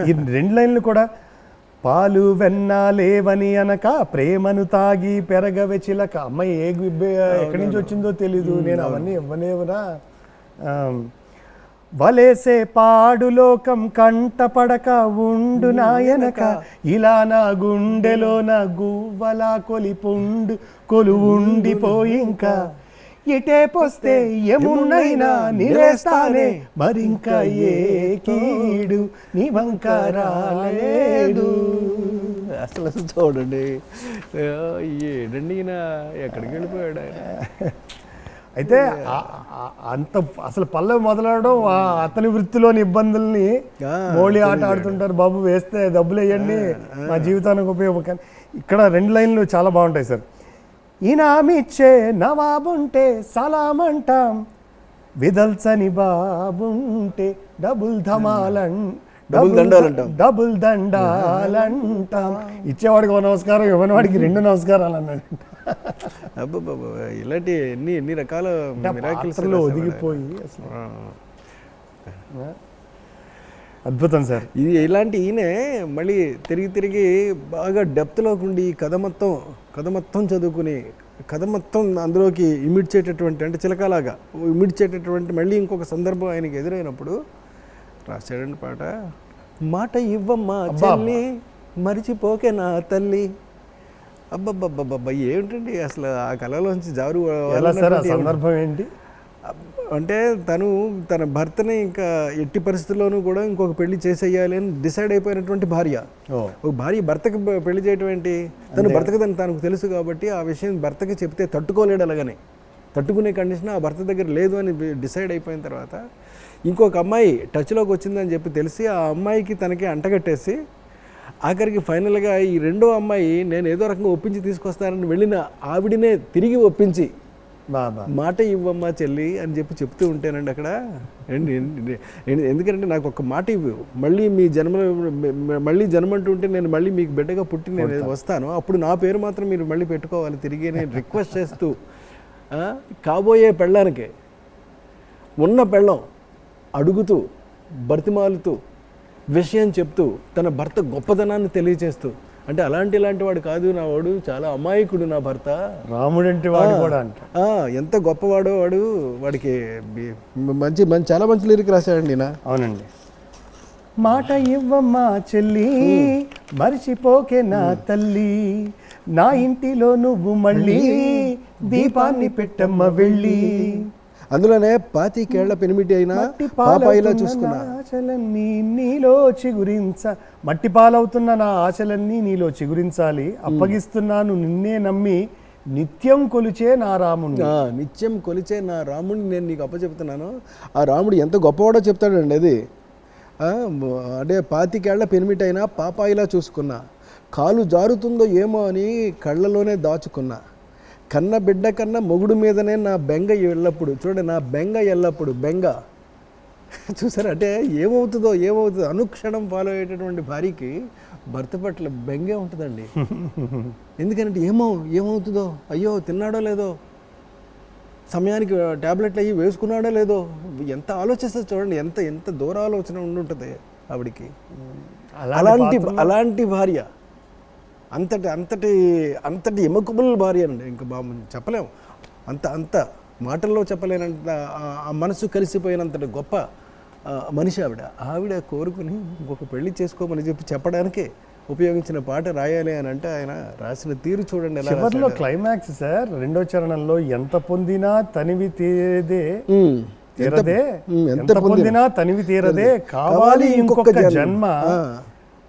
ఈ 2 లైన్లు కూడా పాలు వెన్న లేవని అనక ప్రేమను తాగి పెరగవే చిలక. అమ్మాయి ఎక్కడి నుంచి వచ్చిందో తెలీదు, నేను అవన్నీ ఇవ్వనేవరా. వలేసే పాడు లోకం కంటపడక ఉండు నాయనక, ఇలా నా గుండెలో నా గువ్వలా కొలువుండిపోయి ఇంకా ఇటేపొస్తే ఎమున్నైనా నిలేస్తానే, మరింకా ఏ కీడు నీ వంక రాలేదు. అసలు చూడండి ఏడండి ఈయన ఎక్కడికి వెళ్ళిపోయాడు ఆయన. అయితే అంత అసలు పల్లవి మొదలవడం అతని వృత్తిలోని ఇబ్బందుల్ని మోళీ ఆట ఆడుతుంటారు. బాబు వేస్తే డబ్బులు వేయండి నా జీవితానికి ఉపయోగం. ఇక్కడ 2 లైన్లు చాలా బాగుంటాయి సార్. ఇనామిచ్చే నవాబుంటే సలామంటాం, విదల్సని బాబుంటే డబుల్ దండాలంటాం. ఇచ్చేవాడికి 1 నమస్కారం, ఇవ్వనివాడికి 2 నమస్కారాలు అన్నాడు. అబ్బాబా ఇలాంటి ఎన్ని రకాల ఒదిగిపోయి అసలు అద్భుతం సార్. ఇది ఇలాంటి ఈయనే మళ్ళీ తిరిగి బాగా డెప్త్లోకి ఉండి కథ మొత్తం చదువుకుని కథ మొత్తం అందులోకి ఇమిడ్చేటటువంటి, అంటే చిలకలాగా ఇమిడ్చేటటువంటి మళ్ళీ ఇంకొక సందర్భం ఆయనకి ఎదురైనప్పుడు రాశాడండి పాట. మాట ఇవ్వమ్మా చెల్లి మరిచిపోకే నా తల్లి. అబ్బబ్బబ్బబ్బబ్బా ఏమిటండి అసలు ఆ కళలోంచి జారు. సందర్భం ఏంటి అంటే తన భర్తని ఇంకా ఎట్టి పరిస్థితుల్లోనూ కూడా ఇంకొక పెళ్లి చేసేయాలి అని డిసైడ్ అయిపోయినటువంటి భార్య. ఒక భార్య భర్తకి పెళ్లి చేయటం ఏంటి, తను భర్తకి తనకు తెలుసు కాబట్టి ఆ విషయం భర్తకి చెప్తే తట్టుకోలేడు. అలాగనే తట్టుకునే కండిషన్ ఆ భర్త దగ్గర లేదు అని డిసైడ్ అయిపోయిన తర్వాత ఇంకొక అమ్మాయి టచ్లోకి వచ్చిందని చెప్పి తెలిసి ఆ అమ్మాయికి తనకి అంటగట్టేసి ఆఖరికి ఫైనల్గా ఈ 2వ అమ్మాయి నేను ఏదో రకంగా ఒప్పించి తీసుకొస్తానని వెళ్ళిన ఆవిడనే తిరిగి ఒప్పించి మాట ఇవ్వమ్మా చెల్లి అని చెప్పి చెప్తూ ఉంటానండి అక్కడ. ఎందుకంటే నాకు ఒక మాట ఇవ్వు, మళ్ళీ జన్మంటుంటే నేను మళ్ళీ మీకు బిడ్డగా పుట్టి నేను వస్తాను, అప్పుడు నా పేరు మాత్రం మీరు మళ్ళీ పెట్టుకోవాలి తిరిగి నేను రిక్వెస్ట్ చేస్తూ కాబోయే పెళ్ళానికే ఉన్న పెళ్ళం అడుగుతూ బతిమాలుతూ విషయం చెప్తూ తన భర్త గొప్పతనాన్ని తెలియచేస్తూ, అంటే ఇలాంటి వాడు కాదు నా వాడు, చాలా అమాయకుడు నా భర్త, రాముడంటే వాడు కూడా ఎంత గొప్పవాడో వాడు, వాడికి చాలా మంచి లిరిక్ రాశాడండి నా. అవునండి. మాట ఇవ్వమ్మా చెల్లి మరిచిపోకే నా తల్లి, నా ఇంటిలో నువ్వు మళ్ళీ దీపాన్ని పెట్టమ్మ వెళ్ళి. అందులోనే 25 ఏళ్ల పెనిమిటి అయినా పాపాయిలా చూసుకున్నా ఆశలన్నీ నీలో చిగురించ, మట్టి పాలవుతున్న నా ఆశలన్నీ నీలో చిగురించాలి, అప్పగిస్తున్నాను నిన్నే నమ్మి నిత్యం కొలిచే నా రాముడిని. నిత్యం కొలిచే నా రాముడిని నేను నీకు అప్పచెప్తున్నాను. ఆ రాముడు ఎంత గొప్పవాడో చెప్తాడండి. అది అంటే 25 ఏళ్ల పెనిమిటి అయినా పాపాయిలా చూసుకున్నా, కాలు జారుతుందో ఏమో అని కళ్ళలోనే దాచుకున్నా, కన్న బిడ్డ కన్నా మొగుడు మీదనే నా బెంగ ఎల్లప్పుడు. చూడండి, నా బెంగ ఎల్లప్పుడు బెంగ చూసారు. అంటే ఏమవుతుందో అనుక్షణం ఫాలో అయ్యేటటువంటి భార్యకి భర్త పట్ల బెంగే ఉంటుందండి. ఎందుకంటే ఏమవుతుందో, అయ్యో తిన్నాడో లేదో, సమయానికి ట్యాబ్లెట్లు అయ్యి వేసుకున్నాడో లేదో, ఎంత ఆలోచిస్తుంది చూడండి, ఎంత దూర ఆలోచన ఉండుంటుంది ఆవిడికి. అలాంటి భార్య, అంతటి ఎమకబుల్ భార్య అండి. ఇంకా చెప్పలేము, అంత మాటల్లో చెప్పలేనంత ఆ మనసు కలిసిపోయినంతటి గొప్ప మనిషి ఆవిడ కోరుకుని ఇంకొక పెళ్లి చేసుకోమని చెప్పడానికే ఉపయోగించిన పాట రాయాలి అని అంటే ఆయన రాసిన తీరు చూడండి. చివర్లో క్లైమాక్స్ సార్, 2వ చరణంలో ఎంత పొందినా తనివి తీరదే, ఎంత పొందినా తనివి తీరదే, కావాలి ఇంకొక జన్మ,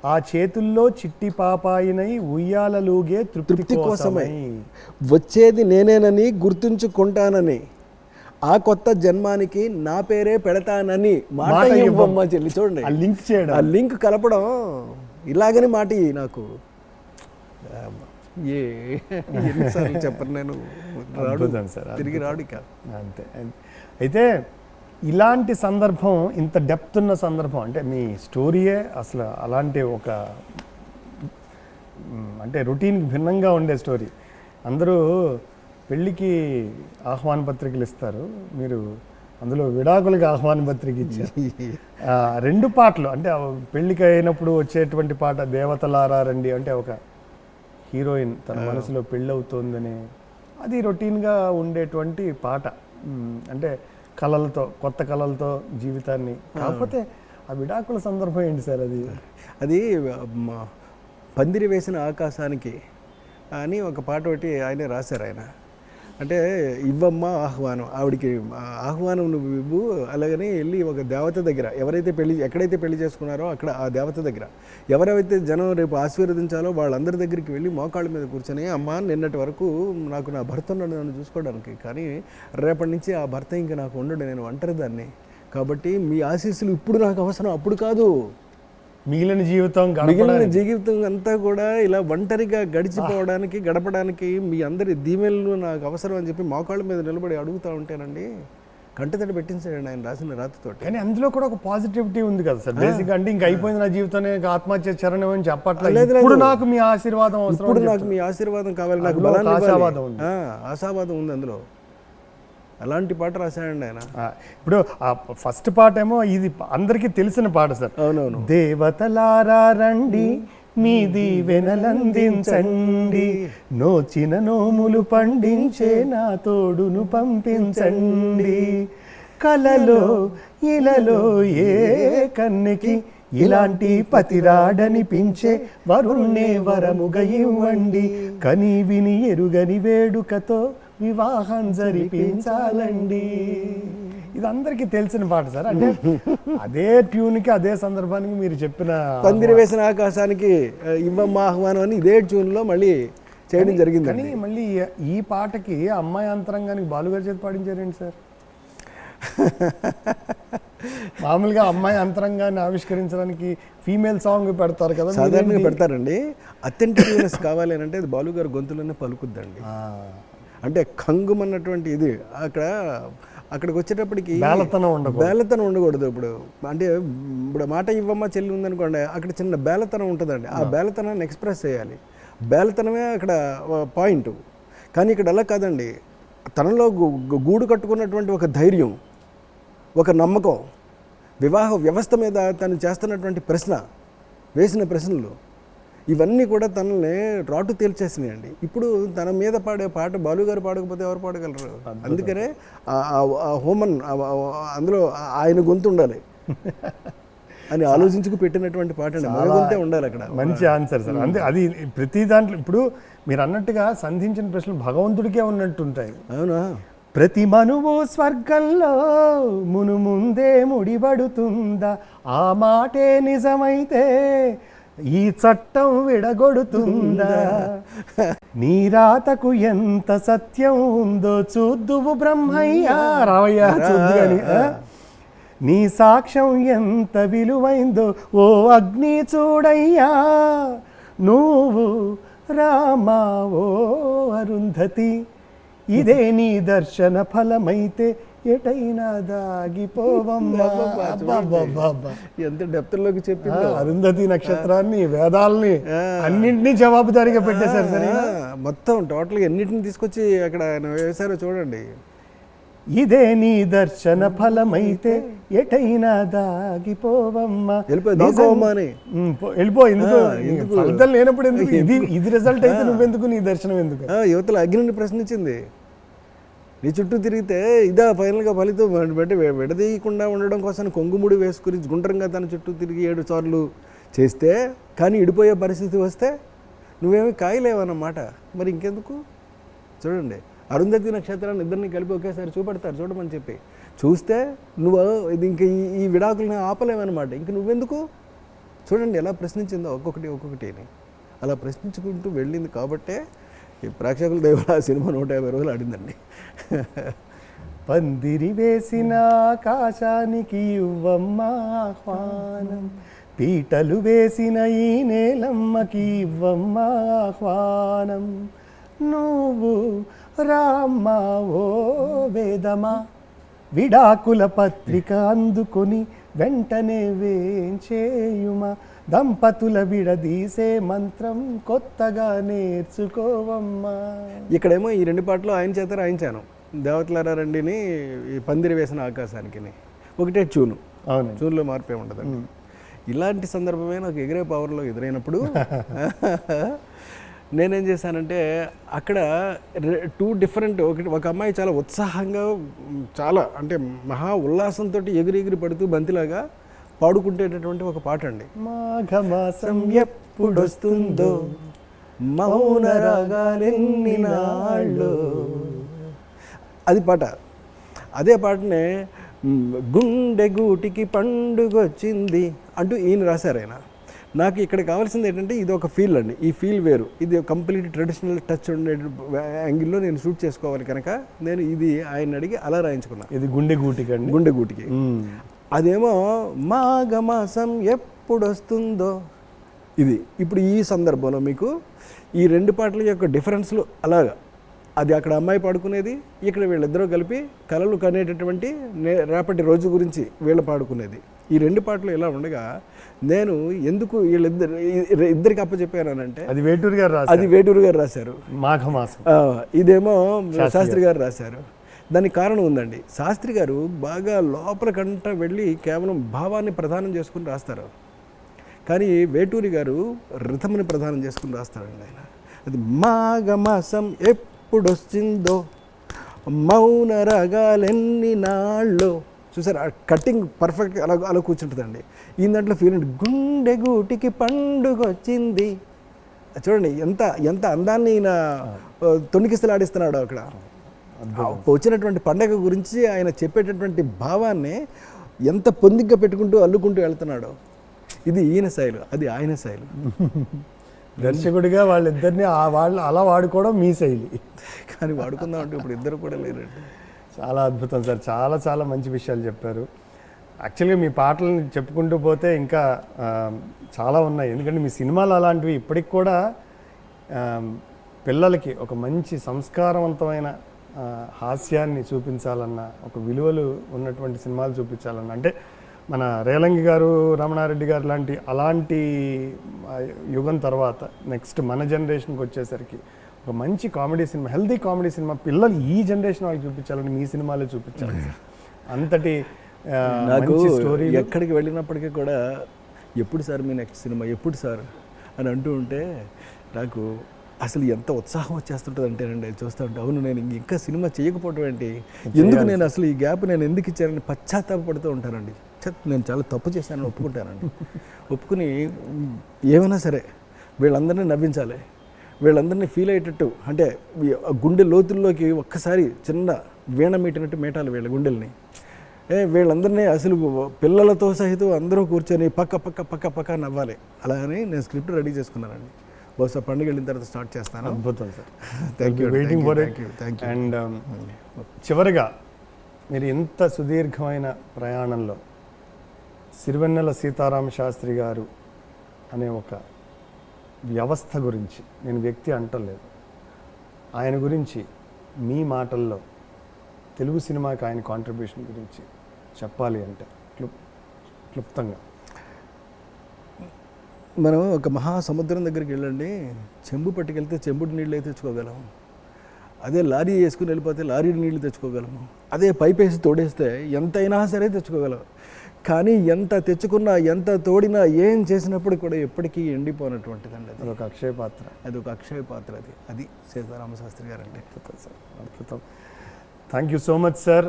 ఆ చేతుల్లో చిట్టి పాపాయినై ఉయ్యాలలుగే తృప్తి కోసమై, వచ్చేది నేనేనని గుర్తుంచుకుంటానని, ఆ కొత్త జన్మానికి నా పేరే పెడతానని మాట ఇవ్వమ్మ చెల్లి. చూడండి ఆ లింక్ కలపడం, ఇలాగని మాట నాకు ఎన్నిసార్లు చెప్పను నేను, తిరిగి రాడు ఇక అంతే. అయితే ఇలాంటి సందర్భం, ఇంత డెప్త్ ఉన్న సందర్భం, అంటే మీ స్టోరీయే అసలు అలాంటి ఒక అంటే రొటీన్కి భిన్నంగా ఉండే స్టోరీ. అందరూ పెళ్ళికి ఆహ్వాన పత్రికలు ఇస్తారు, మీరు అందులో విడాకులకు ఆహ్వాన పత్రిక ఇచ్చారు. రెండు పాటలు అంటే పెళ్లికి అయినప్పుడు వచ్చేటువంటి పాట దేవతలారా రండి, అంటే ఒక హీరోయిన్ తన మనసులో పెళ్ళవుతోందని, అది రొటీన్గా ఉండేటువంటి పాట. అంటే కళలతో, కొత్త కళలతో జీవితాన్ని. కాకపోతే ఆ విడాకుల సందర్భం ఏంటి సార్? అది పందిరి వేసిన ఆకాశానికి అని ఒక పాట ఒకటి ఆయనే రాశారు ఆయన. అంటే ఇవ్వమ్మ ఆహ్వానం, ఆవిడికి ఆహ్వానం నువ్వు ఇవ్వు, అలాగని వెళ్ళి ఒక దేవత దగ్గర, ఎక్కడైతే పెళ్లి చేసుకున్నారో అక్కడ ఆ దేవత దగ్గర ఎవరైతే జనం రేపు ఆశీర్వదించాలో వాళ్ళందరి దగ్గరికి వెళ్ళి మోకాళ్ళ మీద కూర్చొని, అమ్మ నిన్నటి వరకు నాకు నా భర్త ఉన్నాడు నన్ను చూసుకోవడానికి, కానీ రేపటి నుంచి ఆ భర్త ఇంకా నాకు ఉండడు, నేను ఒంటరి దాన్ని, కాబట్టి మీ ఆశీస్సులు ఇప్పుడు నాకు అవసరం, అప్పుడు కాదు. మిగిలిన జీవితం అంతా కూడా ఇలా ఒంటరిగా గడపడానికి మీ అందరి దీవెనలు నాకు అవసరం అని చెప్పి మోకాళ్ళ మీద నిలబడి అడుగుతూ ఉంటేనండి కంటతడి పెట్టించాడండి ఆయన రాసిన రాతతో. కానీ అందులో కూడా ఒక పాజిటివిటీ ఉంది కదా సార్. బేసిక్ అంటే ఇంకా అయిపోయింది నా జీవితం, ఆత్మహత్య చరణం అని చెప్పట్లేదు. ఇప్పుడు నాకు మీ ఆశీర్వాదం అవసరం, ఇప్పుడు నాకు మీ ఆశీర్వాదం కావాలి, నాకు ఆశావాదం ఉంది అందులో. అలాంటి పాట రాశాడండి ఆయన. ఇప్పుడు ఫస్ట్ పాట ఏమో ఇది అందరికీ తెలిసిన పాట సార్. అవునవును. దేవతలారా రండి మీ దీవెనలందించండి, నోచిన నోములు పండించే నా తోడును పంపించండి, కలలో ఇలలో ఏ కన్నెకి ఇలాంటి పతిరాడనిపించే వరుణ్ణే వరముగ ఇవ్వండి, కని విని ఎరుగని వేడుకతో వివాహం జరిపించాలండి. ఇది అందరికీ తెలిసిన పాట సార్. అంటే అదే ట్యూన్కి అదే సందర్భానికి మీరు చెప్పిన పందిరి వేసిన ఆకాశానికి ఇవ్వమ్మ ఆహ్వానం అని ఇదే ట్యూన్లో మళ్ళీ చేయడం జరిగింది. కానీ మళ్ళీ ఈ పాటకి అమ్మాయి అంతరంగానికి బాలుగారి చేతి పాడించారేంటి సార్? మామూలుగా అమ్మాయి అంతరంగాన్ని ఆవిష్కరించడానికి ఫీమేల్ సాంగ్ పెడతారు కదా, సాధారణంగా పెడతారండి. అథెంటిక్నెస్ కావాలి అని అంటే అది బాలుగారు గొంతులోనే పలుకుద్దండి. అంటే కంగుమన్నటువంటి ఇది అక్కడికి వచ్చేటప్పటికి బేలతనం ఉండకూడదు. ఇప్పుడు మాట ఇవ్వమ్మ చెల్లి ఉందనుకోండి, అక్కడ చిన్న బేలతనం ఉంటుందండి. ఆ బేలతనాన్ని ఎక్స్ప్రెస్ చేయాలి, బేలతనమే అక్కడ పాయింట్. కానీ ఇక్కడ అలా కాదండి, తనలో గూడు కట్టుకున్నటువంటి ఒక ధైర్యం, ఒక నమ్మకం, వివాహ వ్యవస్థ మీద తను చేస్తున్నటువంటి వేసిన ప్రశ్నలు, ఇవన్నీ కూడా తనని రాటు తేల్చేసినాయండి. ఇప్పుడు తన మీద పాడే పాట బాలుగారు పాడకపోతే ఎవరు పాడగలరు? అందుకనే హోమన్ అందులో ఆయన గొంతు ఉండాలి అని ఆలోచించుకు పెట్టినటువంటి పాట అండి. మన గొంతే ఉండాలి అక్కడ. మంచి ఆన్సర్ సార్. అంటే అది ప్రతి దాంట్లో ఇప్పుడు మీరు అన్నట్టుగా సంధించిన ప్రశ్నలు భగవంతుడికే ఉన్నట్టుంటాయి. అవునా? ప్రతి మనువు స్వర్గంలో ముందే ముడిపడుతుందా, ఆ మాటే నిజమైతే ఈ చట్టం విడగొడుతుందా, నీ రాతకు ఎంత సత్యం ఉందో చూద్దువు బ్రహ్మయ్యా, రావయ్యా చూద్దు అని, నీ సాక్ష్యం ఎంత విలువైందో ఓ అగ్ని చూడయ్యా, నువ్వు రామా ఓ అరుంధతి, ఇదే నీ దర్శన ఫలమైతే ఎటైనా దాగిపోవమ్మా. ఎంత డెప్త్లోకి చెప్పింది. అరుంధతి నక్షత్రాన్ని, వేదాలని అన్నింటినీ జవాబుదారీగా పెట్టేశారు సరే. మొత్తం టోటల్గా ఎన్నింటిని తీసుకొచ్చి అక్కడ ఆయన వేశారో చూడండి. ఇదే నీ దర్శన ఫలమైతే ఎటైనా దాగిపోవమ్మా, వెళ్ళిపో. ఎందుకు ఫలితం లేనప్పుడు ఎందుకు? ఇది రిజల్ట్ అయితే నువ్వెందుకు, నీ దర్శనం ఎందుకు? యువతల అగ్నిని ప్రశ్నించింది. నీ చుట్టూ తిరిగితే ఇదా ఫైనల్గా ఫలితం బట్టి విడదీయకుండా ఉండడం కోసం కొంగుముడి వేసుకుని గుండ్రంగా తన చుట్టూ తిరిగి 7 సార్లు చేస్తే, కానీ ఇడిపోయే పరిస్థితి వస్తే నువ్వేమి కాయలేవన్నమాట. మరి ఇంకెందుకు? చూడండి, అరుంధతి నక్షత్రాన్ని ఇద్దరిని కలిపి ఒకేసారి చూపెడతారు చూడమని చెప్పి, చూస్తే నువ్వు ఇది ఇంక ఈ విడాకులని ఆపలేమన్నమాట. ఇంక నువ్వెందుకు? చూడండి ఎలా ప్రశ్నించిందో ఒక్కొక్కటి అలా ప్రశ్నించుకుంటూ వెళ్ళింది. కాబట్టే ఈ ప్రేక్షకుల దేవుడు ఆ సినిమా 150 రోజులు ఆడిందండి. పందిరి వేసిన ఆకాశానికి ఇవ్వమ్మ ఆహ్వానం, పీటలు వేసిన ఈ నేలమ్మకి ఇవ్వమ్మ ఆహ్వానం, నువ్వు రామ్మా ఓ వేదమా, విడాకుల పత్రిక అందుకొని వెంటనే వేంచేయుమా, దంపతుల విడదీసే మంత్రం కొత్తగా నేర్చుకోవమ్మా. ఇక్కడేమో ఈ 2 పాటలు ఆయన చేత రాయించాను. దేవతలారా రండిని ఈ పందిరి వేసిన ఆకాశానికి ఒకటే చూను, అవును, చూనులో మార్పే ఉండదండి. ఇలాంటి సందర్భమే నాకు ఎగిరే పవర్లో ఎదురైనప్పుడు నేనేం చేశానంటే అక్కడ 2 డిఫరెంట్, ఒక అమ్మాయి చాలా ఉత్సాహంగా, చాలా అంటే మహా ఉల్లాసంతో ఎగిరి పడుతూ బంతిలాగా పాడుకుంటేటటువంటి ఒక పాట అండి. మాఘమాసం ఎప్పుడొస్తుందో మౌన రాగాలెన్ని నాళ్ళు, అది పాట. అదే పాటనే గుండె గూటికి పండుగొచ్చింది అంటూ ఈయన రాశారు. ఆయన నాకు ఇక్కడ కావాల్సింది ఏంటంటే ఇది ఒక ఫీల్ అండి, ఈ ఫీల్ వేరు, ఇది కంప్లీట్ ట్రెడిషనల్ టచ్ ఉండే యాంగిల్లో నేను షూట్ చేసుకోవాలి కనుక నేను ఇది ఆయన అడిగి అలా రాయించుకున్నాను. ఇది గుండె గూటికి అండి, గుండె గూటికి. అదేమో మాఘమాసం ఎప్పుడొస్తుందో ఇది. ఇప్పుడు ఈ సందర్భంలో మీకు ఈ 2 పాటల యొక్క డిఫరెన్స్లు అలాగా, అది అక్కడ అమ్మాయి పాడుకునేది, ఇక్కడ వీళ్ళిద్దరూ కలిపి కలలు కనేటటువంటి రేపటి రోజు గురించి వీళ్ళు పాడుకునేది. ఈ 2 పాటలు ఇలా ఉండగా నేను ఎందుకు ఇద్దరికి అప్పచెప్పానంటే అది వేటూరు గారు రాశారు. మాఘమాసం, ఇదేమో శాస్త్రి గారు రాశారు. దానికి కారణం ఉందండి. శాస్త్రి గారు బాగా లోపలికంట వెళ్ళి కేవలం భావాన్ని ప్రధానం చేసుకుని రాస్తారు, కానీ వేటూరి గారు రిథంని ప్రధానం చేసుకుని రాస్తారండి ఆయన. అది మాఘమాసం ఎప్పుడొచ్చిందో మౌన రాగాలెన్ని నాళ్ళు, చూసారు కట్టింగ్ పర్ఫెక్ట్గా అలా కూర్చుంటుందండి. ఈ దాంట్లో ఫీల్ ఉంటుంది, గుండె గూటికి పండుగ వచ్చింది. చూడండి ఎంత అందాన్ని ఈయన తొణికిస్తలాడిస్తున్నాడు అక్కడ. వచ్చినటువంటి పండగ గురించి ఆయన చెప్పేటటువంటి భావాన్ని ఎంత పొందిగ్గా పెట్టుకుంటూ అల్లుకుంటూ వెళ్తున్నాడు. ఇది ఈయన శైలి, అది ఆయన శైలి. దర్శకుడిగా వాళ్ళిద్దరిని వాళ్ళు అలా వాడుకోవడం మీ శైలి, కానీ వాడుకుందాం అంటే ఇప్పుడు ఇద్దరు కూడా లేరండి. చాలా అద్భుతం సార్, చాలా చాలా మంచి విషయాలు చెప్పారు. యాక్చువల్గా మీ పాటలను చెప్పుకుంటూ పోతే ఇంకా చాలా ఉన్నాయి, ఎందుకంటే మీ సినిమాలు అలాంటివి ఇప్పటికి కూడా పిల్లలకి ఒక మంచి సంస్కారవంతమైన హాస్యాన్ని చూపించాలన్నా, ఒక విలువలు ఉన్నటువంటి సినిమాలు చూపించాలన్నా, అంటే మన రేలంగి గారు, రమణారెడ్డి గారు అలాంటి యుగం తర్వాత నెక్స్ట్ మన జనరేషన్కి వచ్చేసరికి ఒక మంచి comedy cinema, healthy comedy cinema పిల్లలు ఈ జనరేషన్ వాళ్ళకి చూపించాలని మీ సినిమాలో చూపించాలి. అంతటి నాకు స్టోరీ ఎక్కడికి వెళ్ళినప్పటికీ కూడా ఎప్పుడు సార్ మీ నెక్స్ట్ సినిమా, ఎప్పుడు సార్ అని అంటూ ఉంటే నాకు అసలు ఎంత ఉత్సాహం వచ్చేస్తుంటుంది అంటేనండి అది చూస్తూ ఉంటే, అవును నేను ఇంకా సినిమా చేయకపోవడం ఏంటి, ఎందుకు నేను అసలు ఈ గ్యాప్ నేను ఎందుకు ఇచ్చానని పశ్చాత్తాపడుతూ ఉంటానండి. నేను చాలా తప్పు చేశానని ఒప్పుకుంటానండి. ఒప్పుకుని ఏమైనా సరే వీళ్ళందరినీ నవ్వించాలి, వీళ్ళందరినీ ఫీల్ అయ్యేటట్టు, అంటే గుండె లోతుల్లోకి ఒక్కసారి చిన్న వీణ మీటినట్టు మేటాలి వీళ్ళ గుండెల్ని. వీళ్ళందరినీ అసలు పిల్లలతో సహితం అందరూ కూర్చొని పక్క నవ్వాలి. అలా అని నేను స్క్రిప్ట్ రెడీ చేసుకున్నానండి. బహుశా పండుగ వెళ్ళిన తర్వాత స్టార్ట్ చేస్తాను. అద్భుతం sir, thank you, waiting for it. And చివరిగా మీరు ఇంత సుదీర్ఘమైన ప్రయాణంలో సిరివెన్నెల సీతారామ శాస్త్రి గారు అనే ఒక వ్యవస్థ గురించి, నేను వ్యక్తి అంటలేదు, ఆయన గురించి మీ మాటల్లో తెలుగు సినిమాకి ఆయన కాంట్రిబ్యూషన్ గురించి చెప్పాలి అంటే క్లుప్తంగా. మనం ఒక మహాసముద్రం దగ్గరికి వెళ్ళండి, చెంబు పట్టుకెళ్తే చెంబుడు నీళ్ళు అయితే తెచ్చుకోగలము, అదే లారీ వేసుకుని వెళ్ళిపోతే లారీ నీళ్ళు తెచ్చుకోగలము, అదే పైప్ వేసి తోడేస్తే ఎంతైనా సరే తెచ్చుకోగలం. కానీ ఎంత తెచ్చుకున్నా, ఎంత తోడినా, ఏం చేసినప్పుడు కూడా ఎప్పటికీ ఎండిపోయినటువంటిదండి. అది ఒక అక్షయ పాత్ర, అది ఒక అక్షయ పాత్ర. అది సీతారామ శాస్త్రి గారు అంటే. అద్భుతం సార్, అద్భుతం. Thank you so much sir.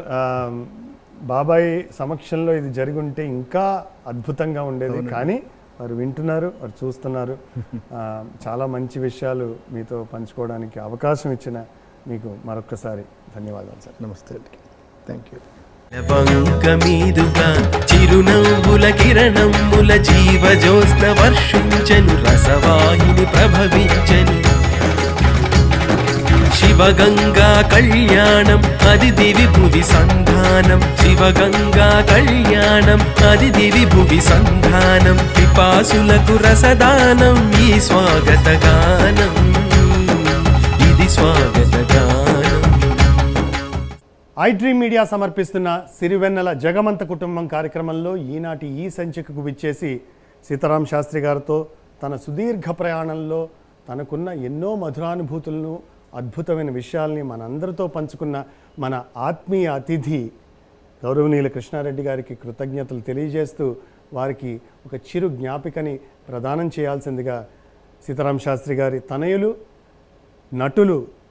బాబాయ్ సమక్షంలో ఇది జరిగి ఉంటే ఇంకా అద్భుతంగా ఉండేది, కానీ వారు వింటున్నారు, వారు చూస్తున్నారు. చాలా మంచి విషయాలు మీతో పంచుకోవడానికి అవకాశం ఇచ్చిన మీకు మరొక్కసారి ధన్యవాదాలు సార్. నమస్తే అండి, థ్యాంక్ యూ. మీదుగా చిరునవ్వుల కిరణముల జీవజోత్స్న వర్షించను, రసవాహిని ప్రభవించను. శివగంగా కళ్యాణం అది దివి భువి సంధానం, శివగంగా కళ్యాణం అది దివి భువి సంధానం. పిపాసులకు రసదానం ఈ స్వాగత గానం, ఇది స్వాగత గానం. iDream మీడియా సమర్పిస్తున్న సిరివెన్నెల జగమంత కుటుంబం కార్యక్రమంలో ఈనాటి ఈ సంచికకు విచ్చేసి సీతారామ శాస్త్రి గారితో తన సుదీర్ఘ ప్రయాణంలో తనకున్న ఎన్నో మధురానుభూతులను, అద్భుతమైన విషయాల్ని మనందరితో పంచుకున్న మన ఆత్మీయ అతిథి గౌరవనీయులు కృష్ణారెడ్డి గారికి కృతజ్ఞతలు తెలియజేస్తూ వారికి ఒక చిరు జ్ఞాపికని ప్రదానం చేయాల్సిందిగా సీతారామ శాస్త్రి గారి తనయులు, నటులు